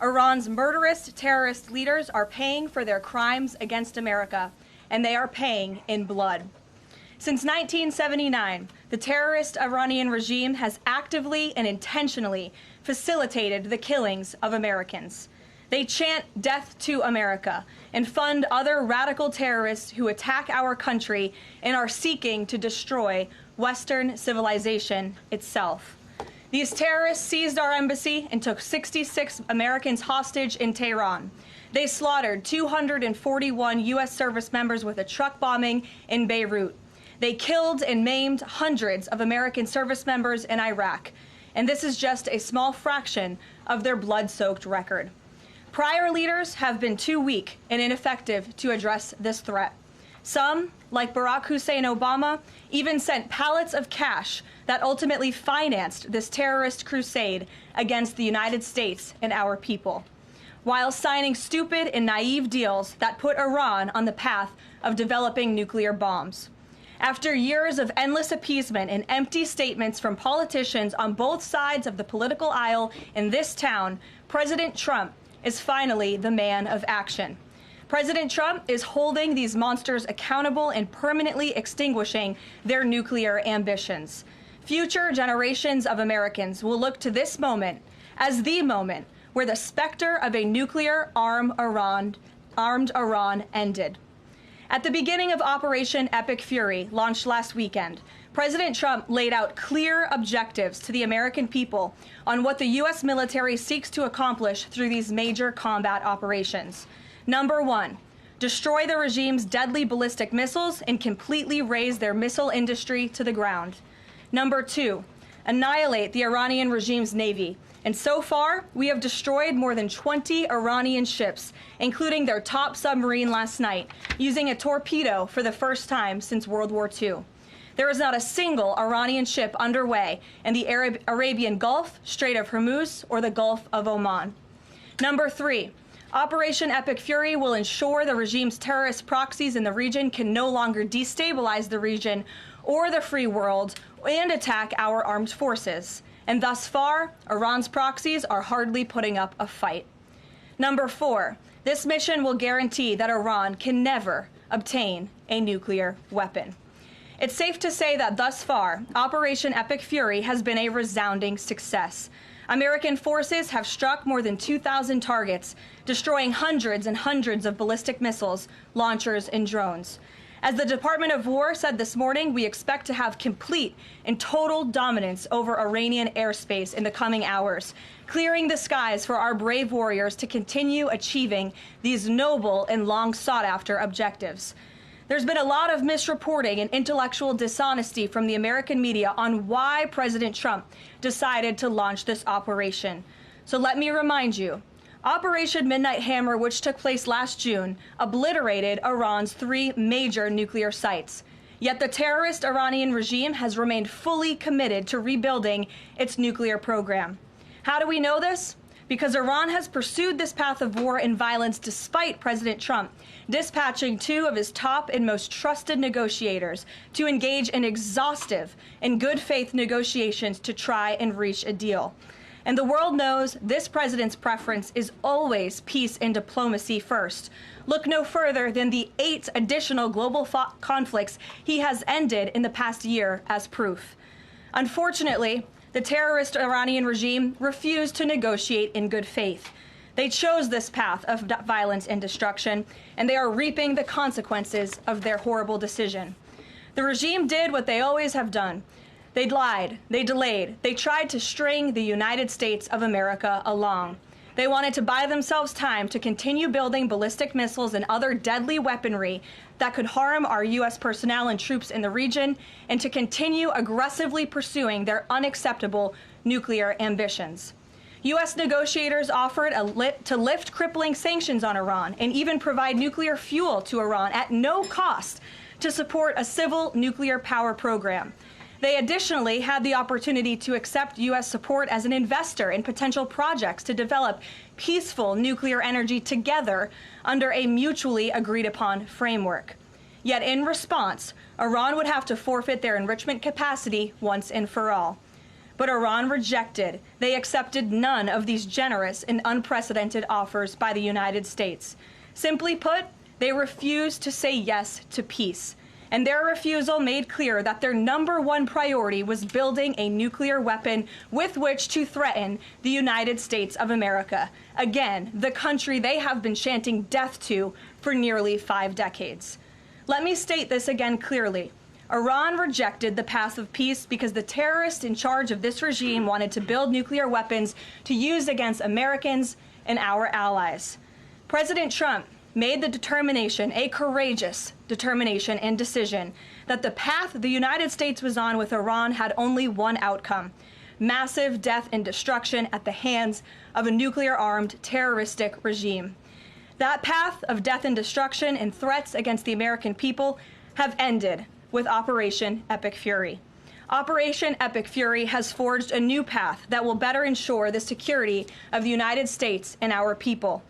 Iran's murderous terrorist leaders are paying for their crimes against America, and they are paying in blood. Since 1979, the terrorist Iranian regime has actively and intentionally facilitated the killings of Americans. They chant death to America and fund other radical terrorists who attack our country and are seeking to destroy Western civilization itself. These terrorists seized our embassy and took 66 Americans hostage in Tehran. They slaughtered 241 U.S. service members with a truck bombing in Beirut. They killed and maimed hundreds of American service members in Iraq. And this is just a small fraction of their blood-soaked record. Prior leaders have been too weak and ineffective to address this threat. Some, like Barack Hussein Obama, even sent pallets of cash that ultimately financed this terrorist crusade against the United States and our people, while signing stupid and naive deals that put Iran on the path of developing nuclear bombs. After years of endless appeasement and empty statements from politicians on both sides of the political aisle in this town, President Trump is finally the man of action. President Trump is holding these monsters accountable and permanently extinguishing their nuclear ambitions. Future generations of Americans will look to this moment as the moment where the specter of a nuclear armed Iran ended. At the beginning of Operation Epic Fury, launched last weekend, President Trump laid out clear objectives to the American people on what the U.S. military seeks to accomplish through these major combat operations. Number one, destroy the regime's deadly ballistic missiles and completely raze their missile industry to the ground. Number two, annihilate the Iranian regime's navy. And so far, we have destroyed more than 20 Iranian ships, including their top submarine last night, using a torpedo for the first time since World War II. There is not a single Iranian ship underway in the Arabian Gulf, Strait of Hormuz, or the Gulf of Oman. Number three, Operation Epic Fury will ensure the regime's terrorist proxies in the region can no longer destabilize the region or the free world and attack our armed forces. And thus far, Iran's proxies are hardly putting up a fight. Number four, this mission will guarantee that Iran can never obtain a nuclear weapon. It's safe to say that thus far, Operation Epic Fury has been a resounding success. American forces have struck more than 2,000 targets, destroying hundreds and hundreds of ballistic missiles, launchers, and drones. As the Department of War said this morning, we expect to have complete and total dominance over Iranian airspace in the coming hours, clearing the skies for our brave warriors to continue achieving these noble and long sought-after objectives. There's been a lot of misreporting and intellectual dishonesty from the American media on why President Trump decided to launch this operation. So let me remind you, Operation Midnight Hammer, which took place last June, obliterated Iran's 3 major nuclear sites. Yet the terrorist Iranian regime has remained fully committed to rebuilding its nuclear program. How do we know this? Because Iran has pursued this path of war and violence despite President Trump dispatching 2 of his top and most trusted negotiators to engage in exhaustive and good faith negotiations to try and reach a deal. And the world knows this president's preference is always peace and diplomacy first. Look no further than the 8 additional global conflicts he has ended in the past year as proof. Unfortunately, the terrorist Iranian regime refused to negotiate in good faith. They chose this path of violence and destruction, and they are reaping the consequences of their horrible decision. The regime did what they always have done. They lied, they delayed, they tried to string the United States of America along. They wanted to buy themselves time to continue building ballistic missiles and other deadly weaponry that could harm our U.S. personnel and troops in the region, and to continue aggressively pursuing their unacceptable nuclear ambitions. U.S. negotiators offered to lift crippling sanctions on Iran and even provide nuclear fuel to Iran at no cost to support a civil nuclear power program. They additionally had the opportunity to accept U.S. support as an investor in potential projects to develop peaceful nuclear energy together under a mutually agreed-upon framework. Yet in response, Iran would have to forfeit their enrichment capacity once and for all. But Iran rejected. They accepted none of these generous and unprecedented offers by the United States. Simply put, they refused to say yes to peace. And their refusal made clear that their #1 priority was building a nuclear weapon with which to threaten the United States of America. Again, the country they have been chanting death to for nearly 5 decades. Let me state this again clearly. Iran rejected the path of peace because the terrorists in charge of this regime wanted to build nuclear weapons to use against Americans and our allies. President Trump made the determination, a courageous determination and decision, that the path the United States was on with Iran had only one outcome: massive death and destruction at the hands of a nuclear-armed terroristic regime. That path of death and destruction and threats against the American people have ended with Operation Epic Fury. Operation Epic Fury has forged a new path that will better ensure the security of the United States and our people.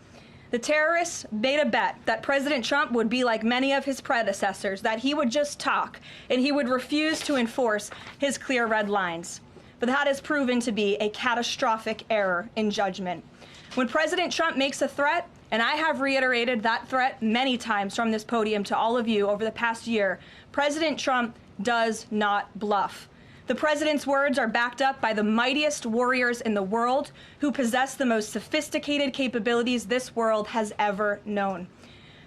The terrorists made a bet that President Trump would be like many of his predecessors, that he would just talk and he would refuse to enforce his clear red lines. But that has proven to be a catastrophic error in judgment. When President Trump makes a threat, and I have reiterated that threat many times from this podium to all of you over the past year, President Trump does not bluff. The president's words are backed up by the mightiest warriors in the world who possess the most sophisticated capabilities this world has ever known.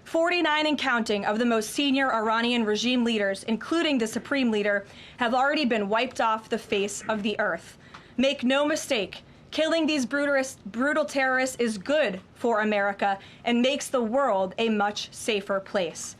49 and counting of the most senior Iranian regime leaders, including the supreme leader, have already been wiped off the face of the earth. Make no mistake, killing these brutal terrorists is good for America and makes the world a much safer place.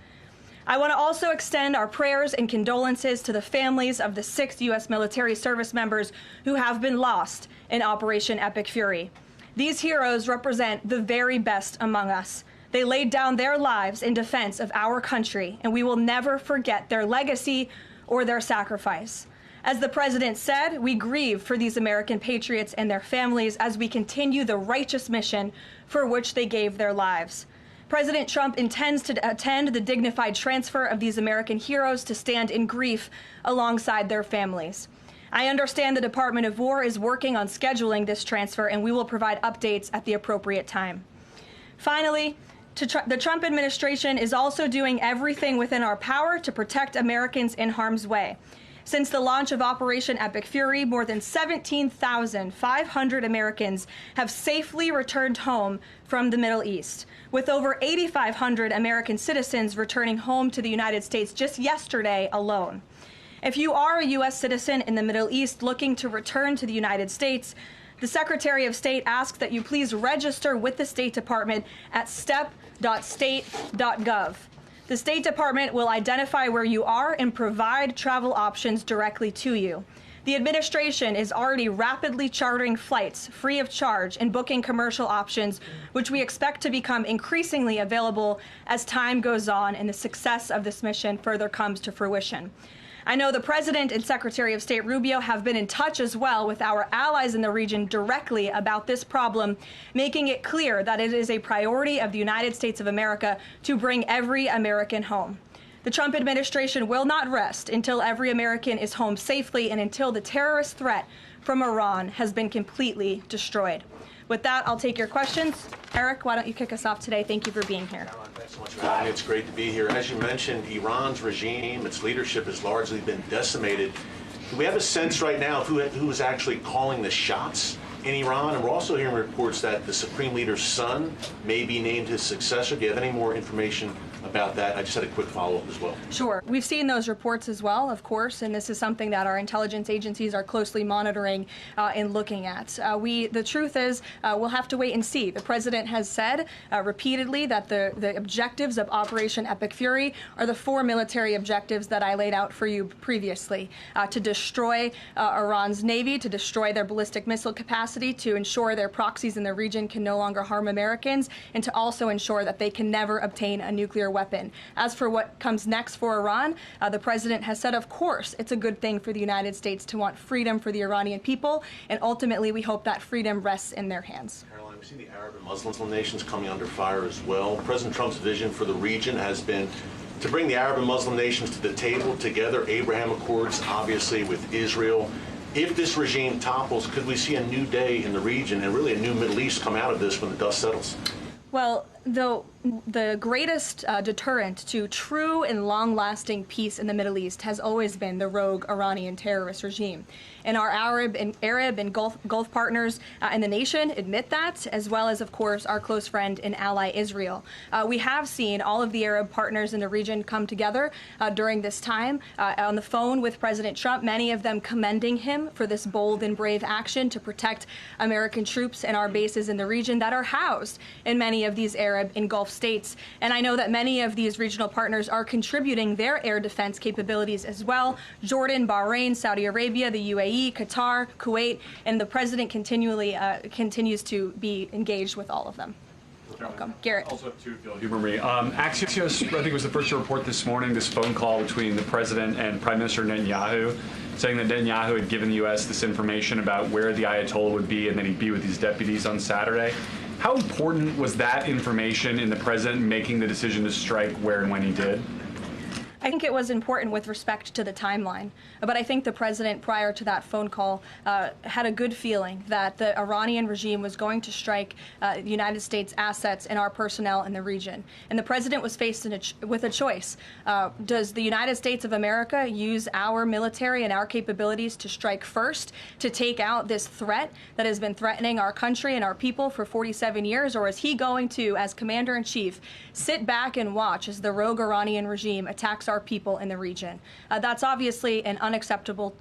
I want to also extend our prayers and condolences to the families of the 6 U.S. military service members who have been lost in Operation Epic Fury. These heroes represent the very best among us. They laid down their lives in defense of our country, and we will never forget their legacy or their sacrifice. As the president said, we grieve for these American patriots and their families as we continue the righteous mission for which they gave their lives. President Trump intends to attend the dignified transfer of these American heroes to stand in grief alongside their families. I understand the Department of War is working on scheduling this transfer, and we will provide updates at the appropriate time. Finally, the Trump administration is also doing everything within our power to protect Americans in harm's way. Since the launch of Operation Epic Fury, more than 17,500 Americans have safely returned home from the Middle East, with over 8,500 American citizens returning home to the United States just yesterday alone. If you are a U.S. citizen in the Middle East looking to return to the United States, the Secretary of State asks that you please register with the State Department at step.state.gov. The State Department will identify where you are and provide travel options directly to you. The administration is already rapidly chartering flights free of charge and booking commercial options, which we expect to become increasingly available as time goes on and the success of this mission further comes to fruition. I know the President and Secretary of State Rubio have been in touch as well with our allies in the region directly about this problem, making it clear that it is a priority of the United States of America to bring every American home. The Trump administration will not rest until every American is home safely and until the terrorist threat from Iran has been completely destroyed. With that, I'll take your questions. Eric, why don't you kick us off today? Thank you for being here. Caroline, thanks so much for having me. It's great to be here. As you mentioned, Iran's regime, its leadership has largely been decimated. Do we have a sense right now of who is actually calling the shots in Iran? And we're also hearing reports that the Supreme Leader's son may be named his successor. Do you have any more information about that? I just had a quick follow-up as well. Sure. We've seen those reports as well, of course, and this is something that our intelligence agencies are closely monitoring and looking at. The truth is, we'll have to wait and see. The president has said repeatedly that the objectives of Operation Epic Fury are the 4 military objectives that I laid out for you previously: to destroy Iran's navy, to destroy their ballistic missile capacity, to ensure their proxies in the region can no longer harm Americans, and to also ensure that they can never obtain a nuclear weapon. As for what comes next for Iran, the president has said, of course, it's a good thing for the United States to want freedom for the Iranian people, and ultimately we hope that freedom rests in their hands. Caroline, we see the Arab and Muslim nations coming under fire as well. President Trump's vision for the region has been to bring the Arab and Muslim nations to the table together. Abraham Accords, obviously, with Israel. If this regime topples, could we see a new day in the region and really a new Middle East come out of this when the dust settles? Well, the greatest deterrent to true and long-lasting peace in the Middle East has always been the rogue Iranian terrorist regime. And our Arab and Gulf partners in the nation admit that, as well as, of course, our close friend and ally Israel. We have seen all of the Arab partners in the region come together during this time on the phone with President Trump, many of them commending him for this bold and brave action to protect American troops and our bases in the region that are housed in many of these Arab and Gulf states. And I know that many of these regional partners are contributing their air defense capabilities as well. Jordan, Bahrain, Saudi Arabia, the UAE, Qatar, Kuwait, and the president continues to be engaged with all of them. Welcome. Garrett. Also have two, if you'll humor me. Axios, I think, was the first to report this morning this phone call between the president and Prime Minister Netanyahu, saying that Netanyahu had given the U.S. this information about where the Ayatollah would be and then he'd be with his deputies on Saturday. How important was that information in the president making the decision to strike where and when he did? I think it was important with respect to the timeline, but I think the president, prior to that phone call, had a good feeling that the Iranian regime was going to strike United States assets and our personnel in the region. And the president was faced with a choice. Does the United States of America use our military and our capabilities to strike first, to take out this threat that has been threatening our country and our people for 47 years, or is he going to, as commander-in-chief, sit back and watch as the rogue Iranian regime attacks our people in the region? That's obviously an unacceptable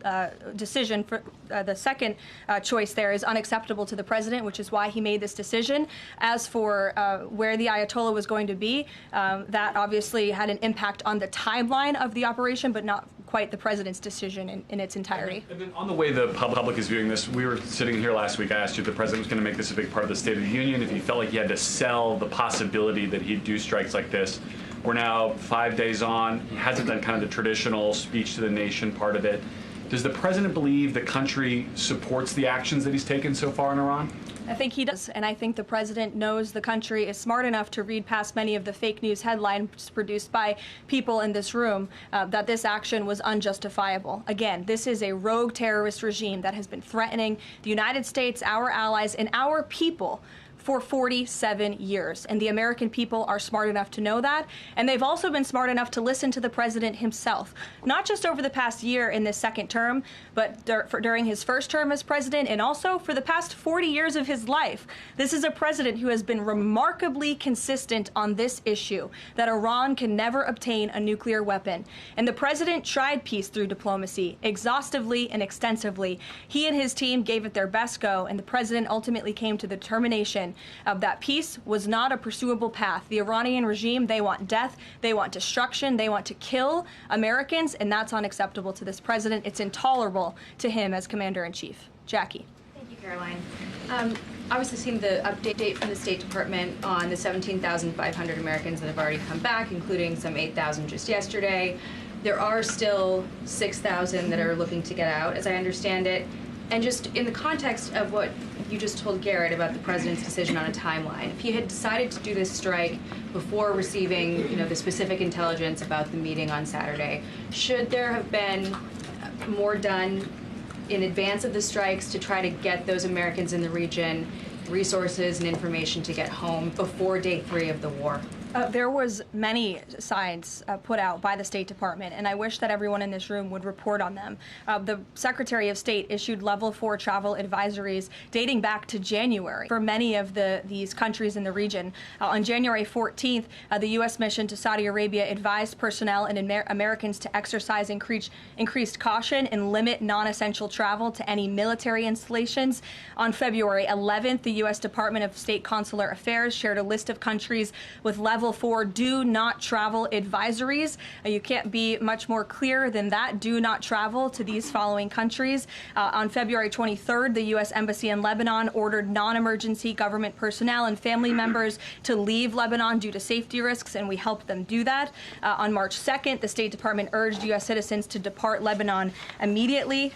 decision. For the second choice there is unacceptable to the president, which is why he made this decision. As for where the Ayatollah was going to be, that obviously had an impact on the timeline of the operation, but not quite the president's decision in its entirety. And then on the way the public is viewing this, we were sitting here last week. I asked you if the president was going to make this a big part of the State of the Union, if he felt like he had to sell the possibility that he'd do strikes like this. We're now 5 days on. He hasn't done kind of the traditional speech to the nation part of it. Does the president believe the country supports the actions that he's taken so far in Iran? I think he does, and I think the president knows the country is smart enough to read past many of the fake news headlines produced by people in this room that this action was unjustifiable. Again, this is a rogue terrorist regime that has been threatening the United States, our allies, and our people for 47 years. And the American people are smart enough to know that. And they've also been smart enough to listen to the president himself, not just over the past year in this second term, but during his first term as president, and also for the past 40 years of his life. This is a president who has been remarkably consistent on this issue, that Iran can never obtain a nuclear weapon. And the president tried peace through diplomacy, exhaustively and extensively. He and his team gave it their best go, and the president ultimately came to the determination that peace was not a pursuable path. The Iranian regime, they want death, they want destruction, they want to kill Americans, and that's unacceptable to this president. It's intolerable to him as commander-in-chief. Jackie. Thank you, Caroline. Obviously seen the update from the State Department on the 17,500 Americans that have already come back, including some 8,000 just yesterday. There are still 6,000 that are looking to get out, as I understand it. And just in the context of what you just told Garrett about the president's decision on a timeline, if he had decided to do this strike before receiving, the specific intelligence about the meeting on Saturday, should there have been more done in advance of the strikes to try to get those Americans in the region resources and information to get home before day 3 of the war? There was many signs put out by the State Department, and I wish that everyone in this room would report on them. The Secretary of State issued level 4 travel advisories dating back to January for many of these countries in the region. On January 14th, the U.S. mission to Saudi Arabia advised personnel and Americans to exercise increased caution and limit non-essential travel to any military installations. On February 11th, the U.S. Department of State Consular Affairs shared a list of countries with level 4 do not travel advisories. You can't be much more clear than that. Do not travel to these following countries. On February 23rd, the U.S. Embassy in Lebanon ordered non-emergency government personnel and family members to leave Lebanon due to safety risks, and we helped them do that. On March 2nd, the State Department urged U.S. citizens to depart Lebanon immediately.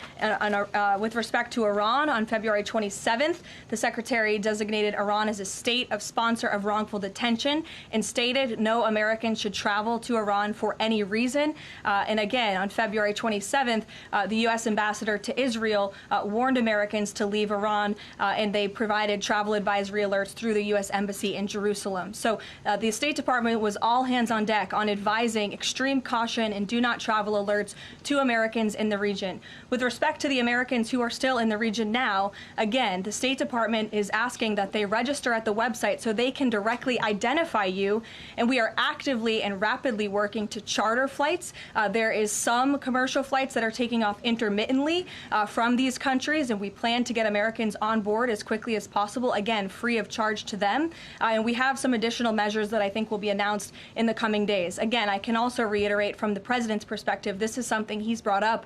With respect to Iran, on February 27th, the Secretary designated Iran as a state of sponsor of wrongful detention and stated no Americans should travel to Iran for any reason. And again, on February 27th, the U.S. ambassador to Israel warned Americans to leave Iran, and they provided travel advisory alerts through the U.S. Embassy in Jerusalem. So the State Department was all hands on deck on advising extreme caution and do not travel alerts to Americans in the region. With respect to the Americans who are still in the region now, again, the State Department is asking that they register at the website so they can directly identify you, and we are actively and rapidly working to charter flights. There is some commercial flights that are taking off intermittently from these countries, and we plan to get Americans on board as quickly as possible, again, free of charge to them. And we have some additional measures that I think will be announced in the coming days. Again, I can also reiterate from the President's perspective, this is something he's brought up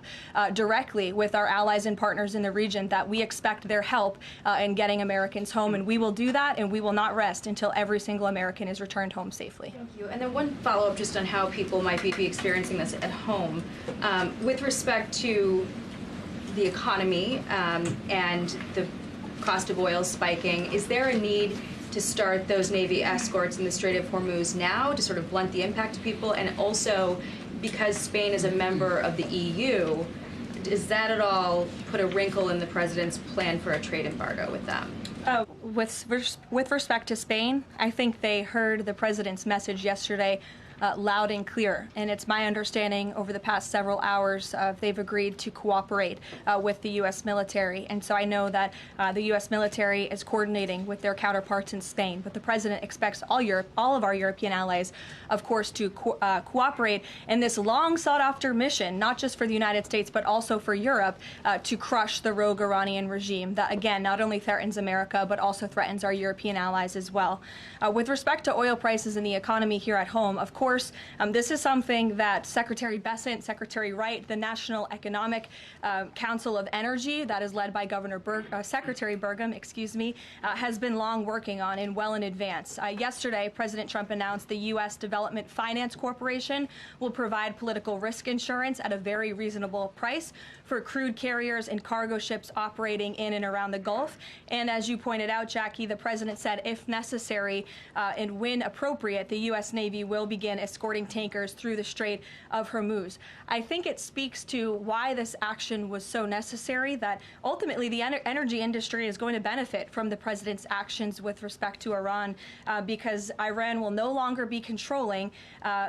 directly with our allies and partners in the region, that we expect their help in getting Americans home, and we will do that, and we will not rest until every single American is returned home safely. Thank you. And then one follow-up just on how people might be experiencing this at home. With respect to the economy and the cost of oil spiking, is there a need to start those Navy escorts in the Strait of Hormuz now to sort of blunt the impact to people? And also, because Spain is a member of the EU, does that at all put a wrinkle in the President's plan for a trade embargo with them? With respect to Spain, I think they heard the President's message yesterday loud and clear. And it's my understanding over the past several hours they've agreed to cooperate with the U.S. military. And so I know that the U.S. military is coordinating with their counterparts in Spain. But the President expects all of our European allies, of course, to cooperate in this long sought-after mission, not just for the United States, but also for Europe, to crush the rogue Iranian regime that, again, not only threatens America, but also threatens our European allies as well. With respect to oil prices and the economy here at home, of course, this is something that Secretary Bessent, Secretary Wright, the National Economic Council of Energy, that is led by Secretary Burgum, has been long working on and well in advance. Yesterday, President Trump announced the U.S. Development Finance Corporation will provide political risk insurance at a very reasonable price for crude carriers and cargo ships operating in and around the Gulf. And as you pointed out, Jackie, the President said if necessary and when appropriate, the U.S. Navy will begin escorting tankers through the Strait of Hormuz. I think it speaks to why this action was so necessary, that ultimately the energy industry is going to benefit from the President's actions with respect to Iran, because Iran will no longer be controlling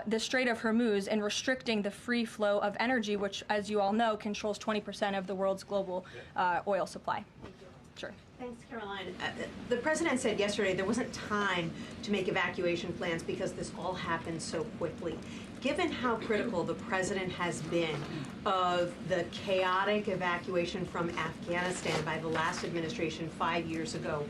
the Strait of Hormuz and restricting the free flow of energy, which, as you all know, controls 20% of the world's global oil supply. Thank you. Sure. Thanks, Karoline. The President said yesterday there wasn't time to make evacuation plans because this all happened so quickly. Given how critical the President has been of the chaotic evacuation from Afghanistan by the last administration 5 years ago,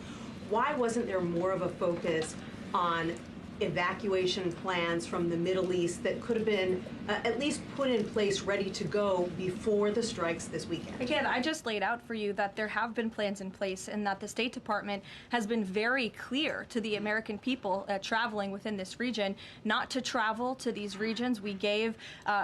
why wasn't there more of a focus on evacuation plans from the Middle East that could have been at least put in place, ready to go before the strikes this weekend? Again, I just laid out for you that there have been plans in place and that the State Department has been very clear to the American people traveling within this region not to travel to these regions. We gave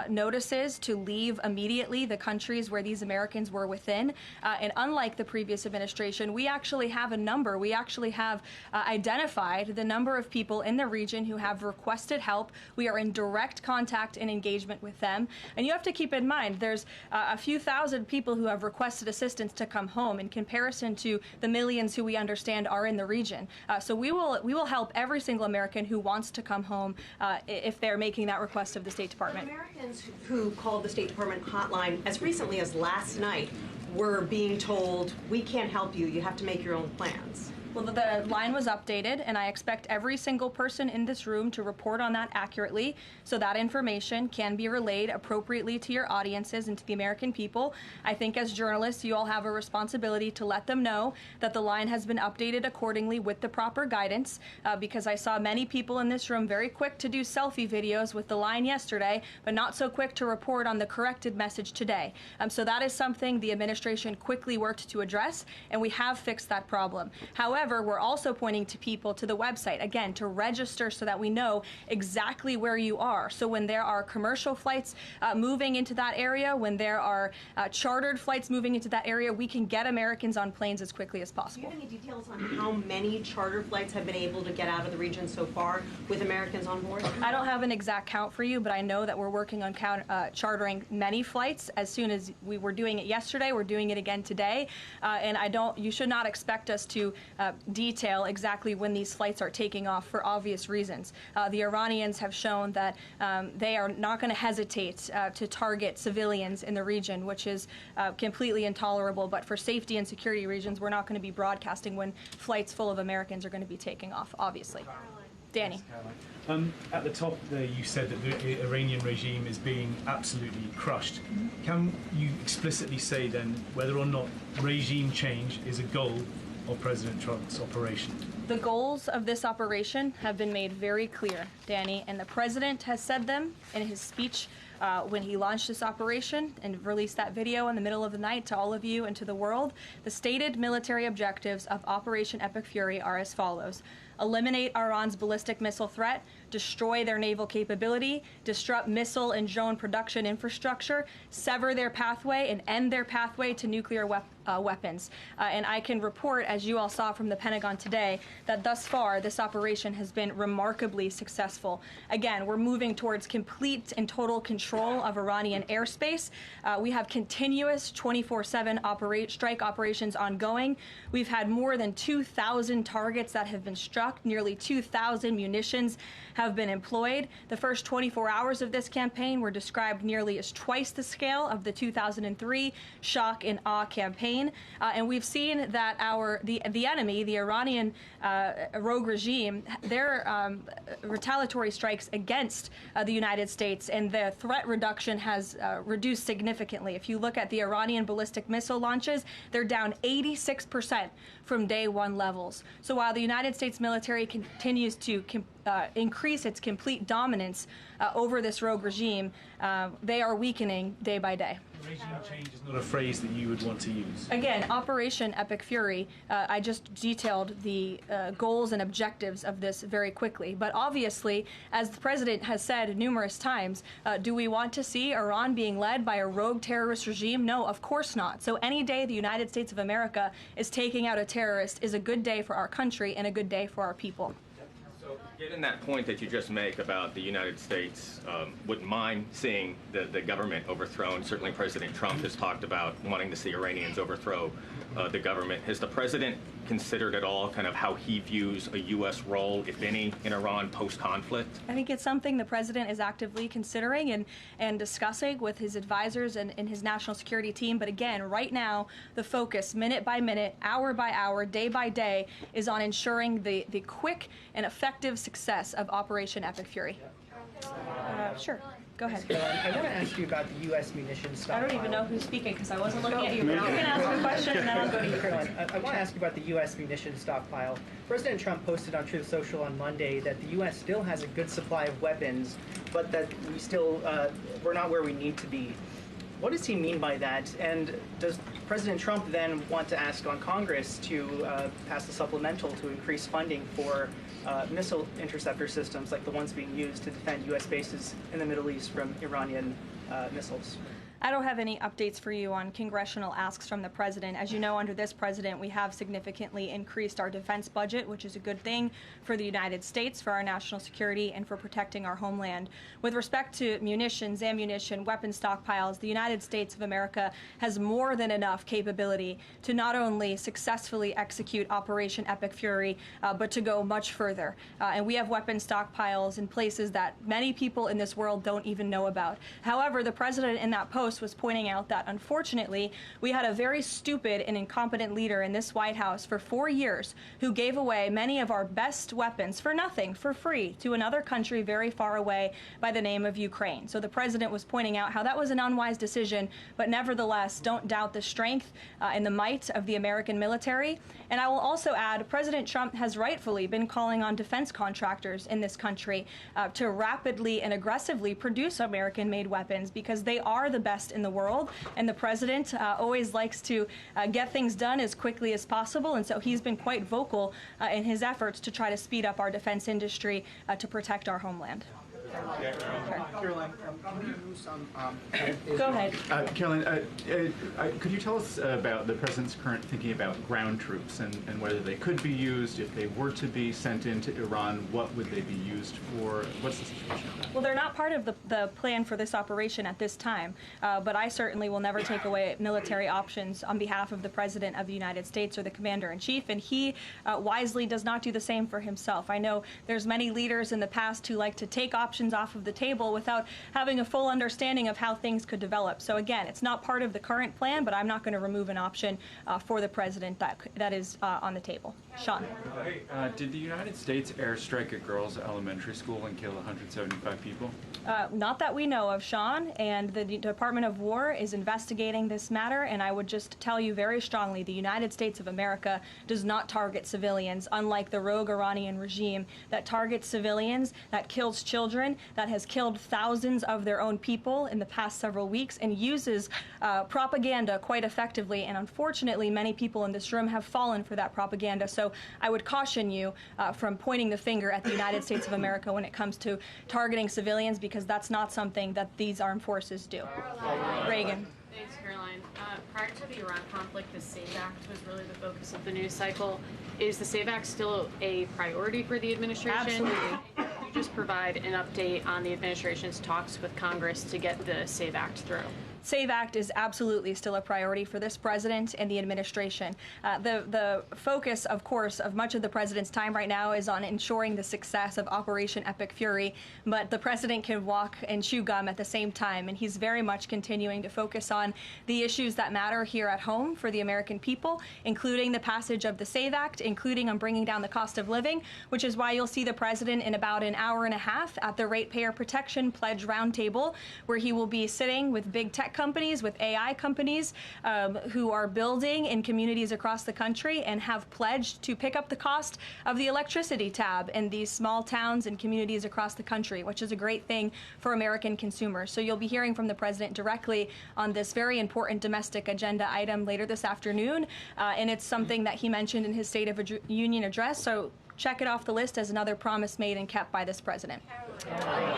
notices to leave immediately the countries where these Americans were within. And unlike the previous administration, we actually have a number. We actually have identified the number of people in the region who have requested help. We are in direct contact and engagement with them. And you have to keep in mind, there's a few thousand people who have requested assistance to come home in comparison to the millions who we understand are in the region. So we will help every single American who wants to come home if they're making that request of the State Department. Americans who called the State Department hotline as recently as last night were being told, we can't help you, you have to make your own plans. Well, the line was updated, and I expect every single person in this room to report on that accurately so that information can be relayed appropriately to your audiences and to the American people. I think as journalists, you all have a responsibility to let them know that the line has been updated accordingly with the proper guidance, because I saw many people in this room very quick to do selfie videos with the line yesterday, but not so quick to report on the corrected message today. So that is something the administration quickly worked to address, and we have fixed that problem. However, However, we're also pointing to people to the website, again, to register so that we know exactly where you are. So when there are commercial flights moving into that area, when there are chartered flights moving into that area, we can get Americans on planes as quickly as Do you possible. have any details on how many charter flights have been able to get out of the region so far with Americans on board? I don't have an exact count for you, but I know that we're working on chartering many flights. As soon as we were doing it yesterday, we're doing it again today. And you should not expect us to detail exactly when these flights are taking off for obvious reasons. The Iranians have shown that they are not going to hesitate to target civilians in the region, which is completely intolerable. But for safety and security reasons, we're not going to be broadcasting when flights full of Americans are going to be taking off, obviously. Danny. At the top there, you said that the Iranian regime is being absolutely crushed. Can you explicitly say then whether or not regime change is a goal of President Trump's operation? The goals of this operation have been made very clear, Danny, and the president has said them in his speech when he launched this operation and released that video in the middle of the night to all of you and to the world. The stated military objectives of Operation Epic Fury are as follows: eliminate Iran's ballistic missile threat, destroy their naval capability, disrupt missile and drone production infrastructure, sever their pathway, and end their pathway to nuclear weapons. And I can report, as you all saw from the Pentagon today, that thus far this operation has been remarkably successful. Again, we're moving towards complete and total control of Iranian airspace. We have continuous 24/7 strike operations ongoing. We've had more than 2,000 targets that have been struck. Nearly 2,000 munitions have been employed. The first 24 hours of this campaign were described nearly as twice the scale of the 2003 shock and awe campaign. And we've seen that the enemy, the Iranian rogue regime, their retaliatory strikes against the United States and the threat reduction has reduced significantly. If you look at the Iranian ballistic missile launches, they're down 86% from day one levels. So while the United States military continues to increase its complete dominance over this rogue regime, they are weakening day by day. Regime change is not a phrase that you would want to use. Again, Operation Epic Fury, I just detailed the goals and objectives of this very quickly. But obviously, as the president has said numerous times, do we want to see Iran being led by a rogue terrorist regime? No, of course not. So any day the United States of America is taking out a terrorist is a good day for our country and a good day for our people. Given that point that you just make about the United States wouldn't mind seeing the government overthrown, certainly President Trump has talked about wanting to see Iranians overthrow the government. Has the president considered at all kind of how he views a U.S. role, if any, in Iran post-conflict? I think it's something the president is actively considering and discussing with his advisors and his national security team. But again, right now, the focus, minute by minute, hour by hour, day by day, is on ensuring the quick and effective success of Operation Epic Fury. Sure. Go ahead. I want to ask you about the U.S. munitions stockpile. I don't even know who's speaking because I wasn't looking at you. But you can ask a question and then I'll go to you. Caroline, I want to ask you about the U.S. munitions stockpile. President Trump posted on Truth Social on Monday that the U.S. still has a good supply of weapons, but that we're not where we need to be. What does he mean by that? And does President Trump then want to ask on Congress to pass a supplemental to increase funding for missile interceptor systems like the ones being used to defend U.S. bases in the Middle East from Iranian missiles? I don't have any updates for you on congressional asks from the president. As you know, under this president, we have significantly increased our defense budget, which is a good thing for the United States, for our national security, and for protecting our homeland. With respect to munitions, ammunition, weapon stockpiles, the United States of America has more than enough capability to not only successfully execute Operation Epic Fury, but to go much further. And we have weapon stockpiles in places that many people in this world don't even know about. However, the president in that post was pointing out that, unfortunately, we had a very stupid and incompetent leader in this White House for 4 years who gave away many of our best weapons for nothing, for free, to another country very far away by the name of Ukraine. So the president was pointing out how that was an unwise decision, but nevertheless, don't doubt the strength and the might of the American military. And I will also add, President Trump has rightfully been calling on defense contractors in this country to rapidly and aggressively produce American-made weapons because they are the best best in the world, and the president always likes to get things done as quickly as possible, and so he's been quite vocal in his efforts to try to speed up our defense industry to protect our homeland. Karoline, can you use some? Go ahead. Karoline, could you tell us about the president's current thinking about ground troops and whether they could be used if they were to be sent into Iran? What would they be used for? What's the situation of that? Well, they're not part of the plan for this operation at this time, but I certainly will never take away military options on behalf of the President of the United States or the Commander-in-Chief, and he wisely does not do the same for himself. I know there's many leaders in the past who like to take options off of the table without having a full understanding of how things could develop. So again, it's not part of the current plan, but I'm not going to remove an option for the president that is on the table. Sean. Did the United States airstrike a girls' elementary school and kill 175 people? Not that we know of, Sean, and the Department of War is investigating this matter, and I would just tell you very strongly, the United States of America does not target civilians, unlike the rogue Iranian regime that targets civilians, that kills children, that has killed thousands of their own people in the past several weeks, and uses propaganda quite effectively, and unfortunately many people in this room have fallen for that propaganda. So I would caution you from pointing the finger at the United States of America when it comes to targeting civilians, because that's not something that these armed forces do. Reagan. Thanks, Caroline. Prior to the Iran conflict, the SAVE Act was really the focus of the news cycle. Is the SAVE Act still a priority for the administration? Absolutely. Could you just provide an update on the administration's talks with Congress to get the SAVE Act through? SAVE Act is absolutely still a priority for this president and the administration. The focus, of course, of much of the president's time right now is on ensuring the success of Operation Epic Fury, but the president can walk and chew gum at the same time, and he's very much continuing to focus on the issues that matter here at home for the American people, including the passage of the SAVE Act, including on bringing down the cost of living, which is why you'll see the president in about an hour and a half at the Ratepayer Protection Pledge Roundtable, where he will be sitting with big tech companies, with AI companies who are building in communities across the country and have pledged to pick up the cost of the electricity tab in these small towns and communities across the country, which is a great thing for American consumers. So you'll be hearing from the president directly on this very important domestic agenda item later this afternoon, and it's something that he mentioned in his State of the Union address. So check it off the list as another promise made and kept by this president.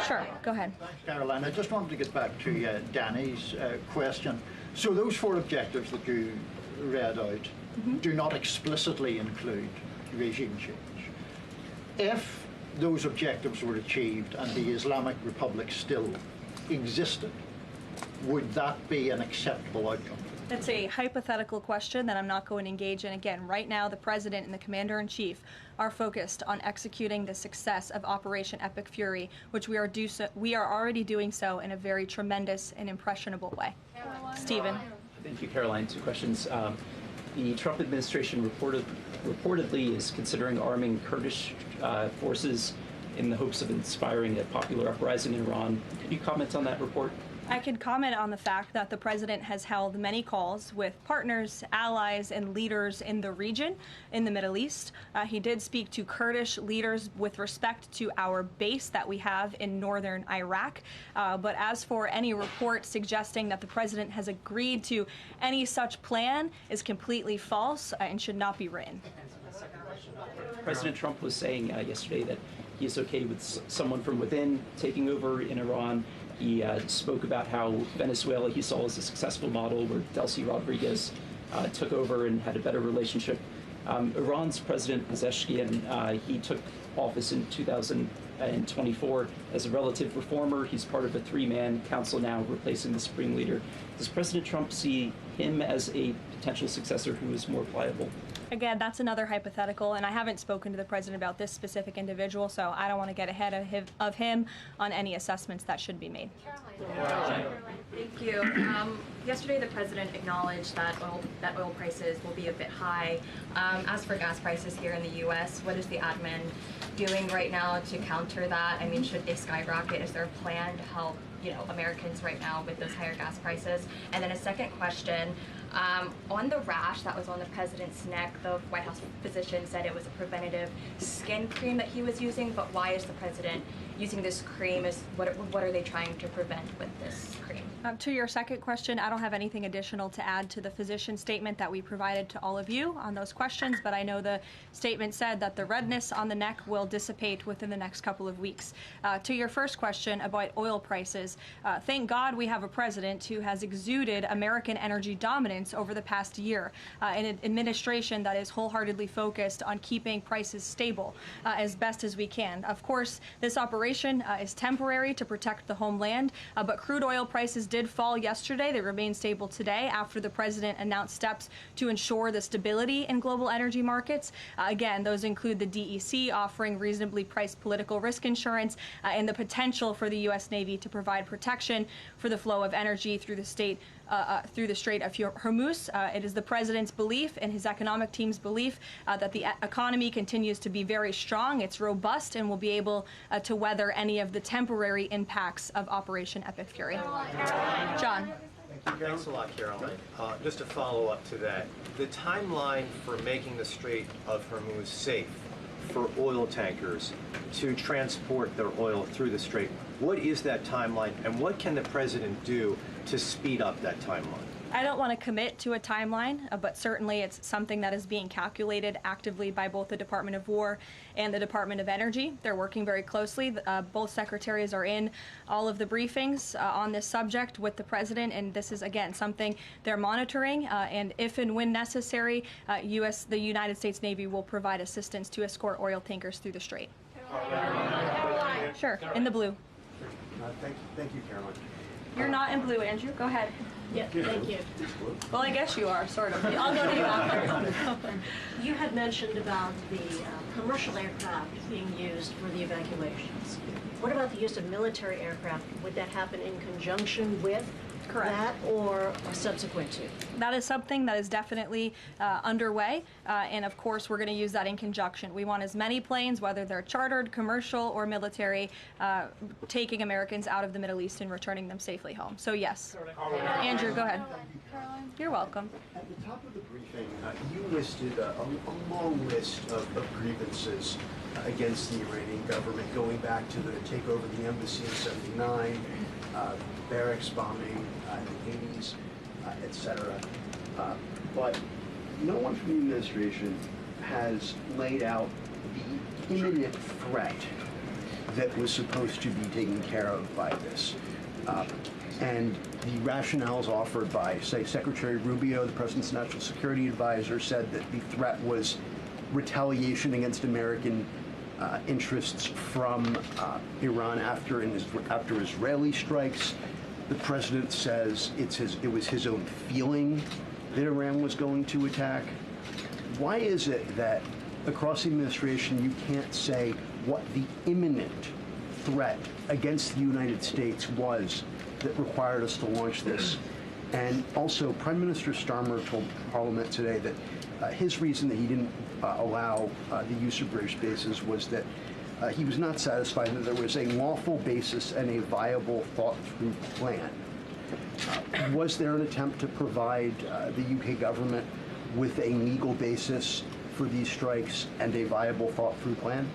Sure, go ahead. Thanks, Caroline. I just wanted to get back to Danny's question. So those four objectives that you read out do not explicitly include regime change. If those objectives were achieved and the Islamic Republic still existed, would that be an acceptable outcome? That's a hypothetical question that I'm not going to engage in. Again, right now, the president and the commander-in-chief are focused on executing the success of Operation Epic Fury, which we are already doing so in a very tremendous and impressionable way. Stephen. Thank you, Caroline. Two questions. The Trump administration reportedly is considering arming Kurdish forces in the hopes of inspiring a popular uprising in Iran. Could you comment on that report? I can comment on the fact that the president has held many calls with partners, allies, and leaders in the region, in the Middle East. He did speak to Kurdish leaders with respect to our base that we have in northern Iraq. But as for any report suggesting that the president has agreed to any such plan is completely false and should not be written. President Trump was saying yesterday that he is okay with someone from within taking over in Iran. He spoke about how Venezuela he saw as a successful model where Delcy Rodriguez took over and had a better relationship. Iran's President Pezeshkian, he took office in 2024 as a relative reformer. He's part of a three-man council now replacing the supreme leader. Does President Trump see him as a potential successor who is more pliable? Again, that's another hypothetical, and I haven't spoken to the president about this specific individual, so I don't want to get ahead of him on any assessments that should be made. Thank you. Yesterday, the president acknowledged that oil prices will be a bit high. As for gas prices here in the U.S., what is the admin doing right now to counter that? I mean, should they skyrocket? Is there a plan to help, Americans right now with those higher gas prices? And then a second question. On the rash that was on the president's neck, the White House physician said it was a preventative skin cream that he was using, but why is the president using this cream? What are they trying to prevent with this cream? To your second question, I don't have anything additional to add to the physician statement that we provided to all of you on those questions, but I know the statement said that the redness on the neck will dissipate within the next couple of weeks. To your first question about oil prices, thank God we have a president who has exuded American energy dominance over the past year, an administration that is wholeheartedly focused on keeping prices stable as best as we can. Of course, this operation is temporary to protect the homeland, but crude oil prices did fall yesterday. They remain stable today after the president announced steps to ensure the stability in global energy markets. Again, those include the DEC offering reasonably priced political risk insurance and the potential for the U.S. Navy to provide protection for the flow of energy through the Strait of Hormuz. It is the president's belief and his economic team's belief that the economy continues to be very strong. It's robust and will be able to weather any of the temporary impacts of Operation Epic Fury. John. Thanks a lot, Caroline. Just to follow up to that, the timeline for making the Strait of Hormuz safe for oil tankers to transport their oil through the strait, what is that timeline, and what can the president do to speed up that timeline? I don't want to commit to a timeline, but certainly it's something that is being calculated actively by both the Department of War and the Department of Energy. They're working very closely. Both secretaries are in all of the briefings on this subject with the president, and this is, again, something they're monitoring. And if and when necessary, the United States Navy will provide assistance to escort oil tankers through the strait. Caroline. Sure, in the blue. Thank you, Caroline. You're not in blue, Andrew. Go ahead. Yeah, thank you. Well, I guess you are, sort of. I'll go to you after. You had mentioned about the commercial aircraft being used for the evacuations. What about the use of military aircraft? Would that happen in conjunction with that or subsequent to? That is something that is definitely underway, and of course we're going to use that in conjunction. We want as many planes, whether they're chartered, commercial, or military, taking Americans out of the Middle East and returning them safely home. So yes. Andrew, go ahead. You're welcome. At the top of the briefing, you listed a long list of grievances against the Iranian government, going back to the takeover of the embassy in '79, barracks bombing in the 80s, etc. But no one from the administration has laid out the imminent threat that was supposed to be taken care of by this. And the rationales offered by, say, Secretary Rubio, the president's national security advisor, said that the threat was retaliation against American interests from Iran after Israeli strikes. The president says it was his own feeling that Iran was going to attack. Why is it that across the administration you can't say what the imminent threat against the United States was that required us to launch this? And also, Prime Minister Starmer told Parliament today that his reason that he didn't allow the use of British bases was that he was not satisfied that there was a lawful basis and a viable, thought-through plan. Was there an attempt to provide the UK government with a legal basis for these strikes and a viable, thought-through plan?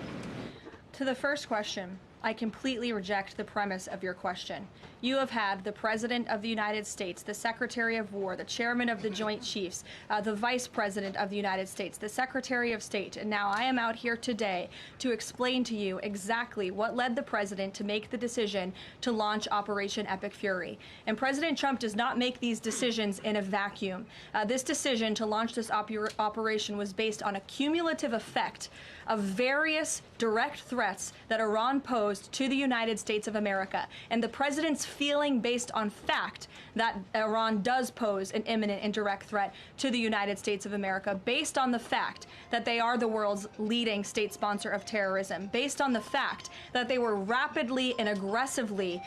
To the first question, I completely reject the premise of your question. You have had the President of the United States, the Secretary of War, the Chairman of the Joint Chiefs, the Vice President of the United States, the Secretary of State, and now I am out here today to explain to you exactly what led the President to make the decision to launch Operation Epic Fury. And President Trump does not make these decisions in a vacuum. This decision to launch this operation was based on a cumulative effect of various direct threats that Iran posed to the United States of America, and the President's feeling based on fact that Iran does pose an imminent and direct threat to the United States of America, based on the fact that they are the world's leading state sponsor of terrorism, based on the fact that they were rapidly and aggressively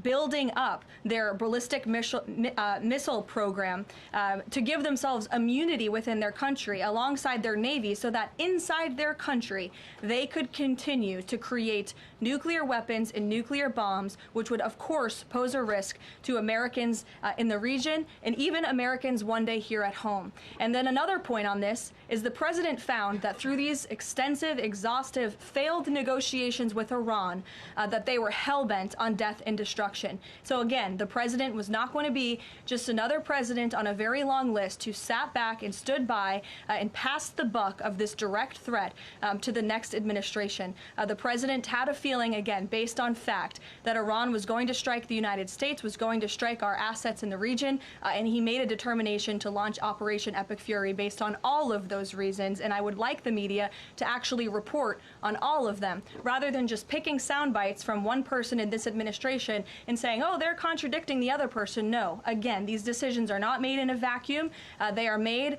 building up their ballistic missile program to give themselves immunity within their country alongside their navy, so that inside their entire country, they could continue to create nuclear weapons and nuclear bombs, which would, of course, pose a risk to Americans in the region and even Americans one day here at home. And then another point on this is the president found that through these extensive, exhaustive, failed negotiations with Iran, that they were hell-bent on death and destruction. So again, the president was not going to be just another president on a very long list who sat back and stood by and passed the buck of this direct threat to the next administration. The president had a feeling, again, based on fact, that Iran was going to strike the United States, was going to strike our assets in the region, and he made a determination to launch Operation Epic Fury based on all of those reasons. And I would like the media to actually report on all of them, rather than just picking sound bites from one person in this administration and saying, oh, they're contradicting the other person. No, again, these decisions are not made in a vacuum. They are made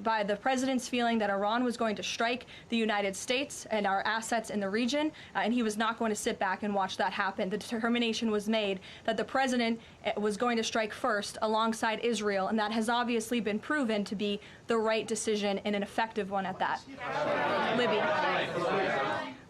by the president's feeling that Iran was going to strike the United States and our assets in the region, and he was not going to sit back and watch that happen. The determination was made that the president was going to strike first alongside Israel, and that has obviously been proven to be the right decision and an effective one at that.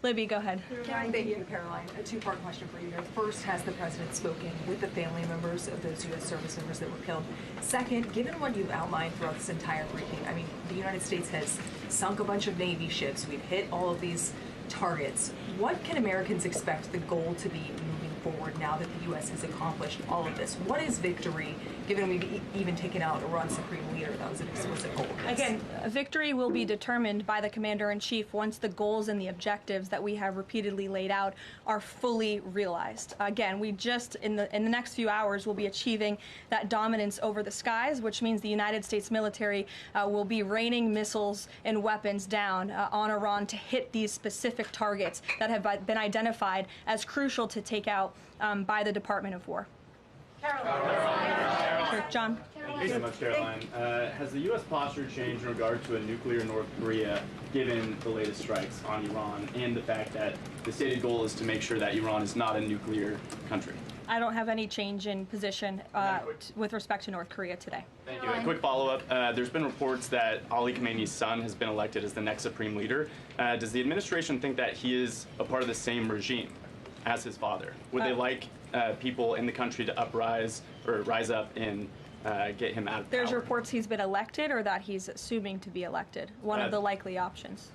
Libby, go ahead. Thank you, Caroline. A two-part question for you here. First, has the president spoken with the family members of those U.S. service members that were killed? Second, given what you've outlined throughout this entire briefing, I mean, the United States has sunk a bunch of Navy ships. We've hit all of these targets. What can Americans expect the goal to be moving forward now that the U.S. has accomplished all of this? What is victory, given we've even taken out Iran's supreme leader? That was an explicit goal. Again, victory will be determined by the commander-in-chief once the goals and the objectives that we have repeatedly laid out are fully realized. Again, we just, in the next few hours, will be achieving that dominance over the skies, which means the United States military will be raining missiles and weapons down on Iran to hit these specific targets that have been identified as crucial to take out by the Department of War. Caroline. John. Thank you so much, Caroline. Has the U.S. posture changed in regard to a nuclear North Korea, given the latest strikes on Iran and the fact that the stated goal is to make sure that Iran is not a nuclear country? I don't have any change in position with respect to North Korea today. Thank you. A quick follow-up. There's been reports that Ali Khamenei's son has been elected as the next supreme leader. Does the administration think that he is a part of the same regime as his father? Would they like people in the country to rise up and get him out of power? There's reports he's been elected or that he's assuming to be elected. One of the likely options.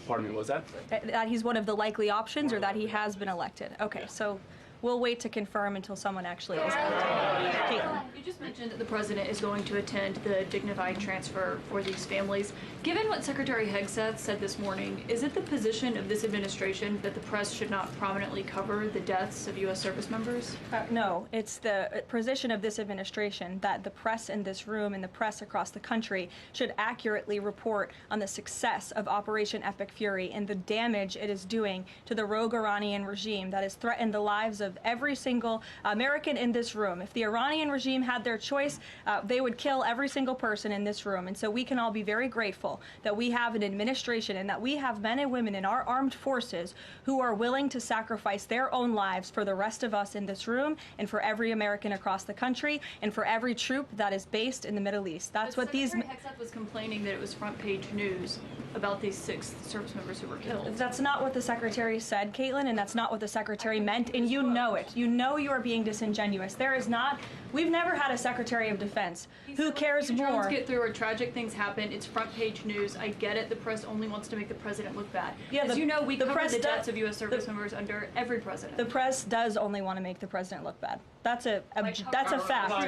Pardon me, what was that? That he's one of the likely options or that he has been elected. Okay, so we'll wait to confirm until someone actually is elected. Caitlin. You just mentioned that the president is going to attend the dignified transfer for these families. Given what Secretary Hegseth said this morning, is it the position of this administration that the press should not prominently cover the deaths of U.S. service members? No, it's the position of this administration that the press in this room and the press across the country should accurately report on the success of Operation Epic Fury and the damage it is doing to the rogue Iranian regime that has threatened the lives of every single American in this room. If the Iranian regime had their choice, they would kill every single person in this room. And so we can all be very grateful that we have an administration and that we have men and women in our armed forces who are willing to sacrifice their own lives for the rest of us in this room and for every American across the country and for every troop that is based in the Middle East. That's what these... Secretary Hegseth was complaining that it was front page news about these 6 service members who were killed. That's not what the Secretary said, Caitlin, and that's not what the Secretary meant, and you know it. You know you are being disingenuous. There is not... We've never had a Secretary of Defense who cares more... Drones get through or tragic things happen. It's front page news. I get it. The press only wants to make the president look bad. Yeah, As you know, we cover the deaths of U.S. service members under every president. The press does only want to make the president look bad. That's a fact.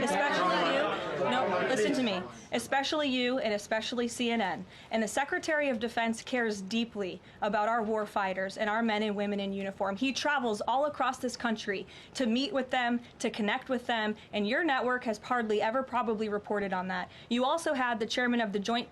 Especially you. No, listen to me. Especially you and especially CNN. And the Secretary of Defense cares deeply about our war fighters and our men and women in uniform. He travels all across this country to meet with them, to connect with them, and your network has hardly ever probably reported on that. You also had the chairman of the Joint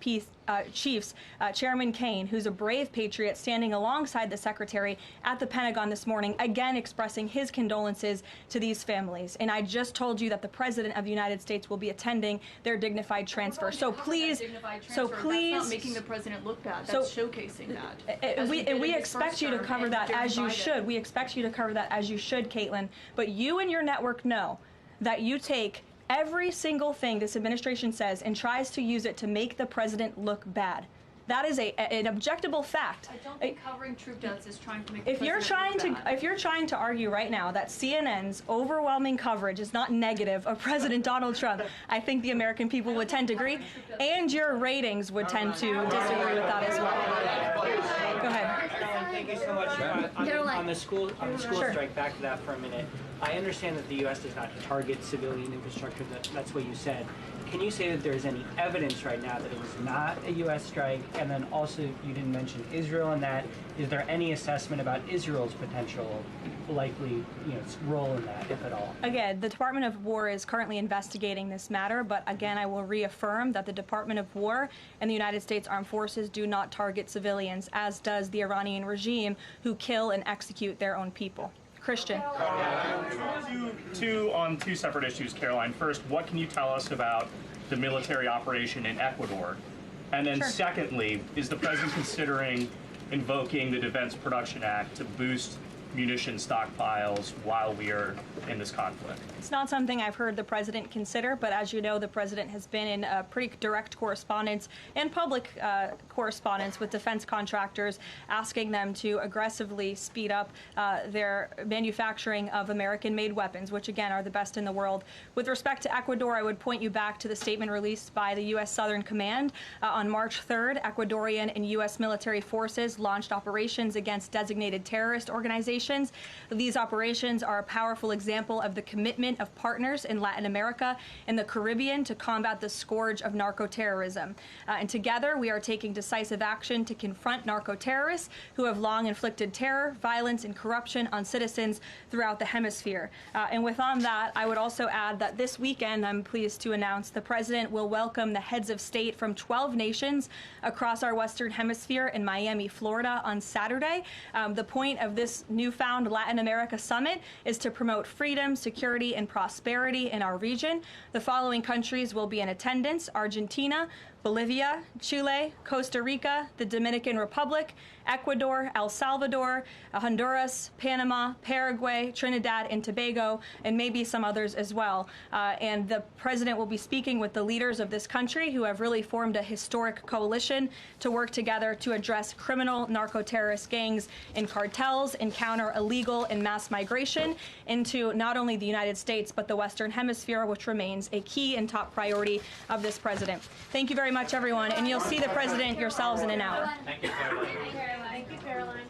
Chiefs, Chairman Kane, who's a brave patriot, standing alongside the Secretary at the Pentagon this morning, again expressing his condolences to these families. And I just told you that the President of the United States will be attending their dignified transfer. So please, That's not making the president look bad. That's showcasing that. We expect you to cover that as you should. We expect you to cover that as you should, Caitlin. But you and your network know that you take every single thing this administration says and tries to use it to make the president look bad. That is an objectable fact. I don't think covering troop deaths is trying to make If you're trying to argue right now that CNN's overwhelming coverage is not negative of President Donald Trump, I think the American people would tend to agree, and your ratings would tend to disagree with that as well. Go ahead. Thank you so much. On the school strike, back to that for a minute. I understand that the U.S. does not target civilian infrastructure. That's what you said. Can you say that there's any evidence right now that it was not a U.S. strike? And then also, you didn't mention Israel in that. Is there any assessment about Israel's potential likely role in that, if at all? Again, the Department of War is currently investigating this matter, but again, I will reaffirm that the Department of War and the United States Armed Forces do not target civilians, as does the Iranian regime, who kill and execute their own people. Christian. On two separate issues, Karoline. First, what can you tell us about the military operation in Ecuador? And then secondly, is the president considering invoking the Defense Production Act to boost munition stockpiles while we are in this conflict? It's not something I've heard the president consider, but as you know, the president has been in pretty direct correspondence and public correspondence with defense contractors, asking them to aggressively speed up their manufacturing of American-made weapons, which again are the best in the world. With respect to Ecuador, I would point you back to the statement released by the U.S. Southern Command. On March 3rd, Ecuadorian and U.S. military forces launched operations against designated terrorist organizations. These operations are a powerful example of the commitment of partners in Latin America and the Caribbean to combat the scourge of narco-terrorism. And together, we are taking decisive action to confront narco-terrorists who have long inflicted terror, violence, and corruption on citizens throughout the hemisphere. And on that, I would also add that this weekend, I'm pleased to announce, the president will welcome the heads of state from 12 nations across our Western Hemisphere in Miami, Florida on Saturday. The point of this newfound Latin America Summit is to promote freedom, security, and prosperity in our region. The following countries will be in attendance: Argentina, Bolivia, Chile, Costa Rica, the Dominican Republic, Ecuador, El Salvador, Honduras, Panama, Paraguay, Trinidad and Tobago, and maybe some others as well. And the president will be speaking with the leaders of this country, who have really formed a historic coalition to work together to address criminal narco-terrorist gangs and cartels and counter illegal and mass migration into not only the United States, but the Western Hemisphere, which remains a key and top priority of this president. Thank you very much, everyone, and you'll see the president yourselves in an hour. Thank you, Caroline. Thank you, Caroline.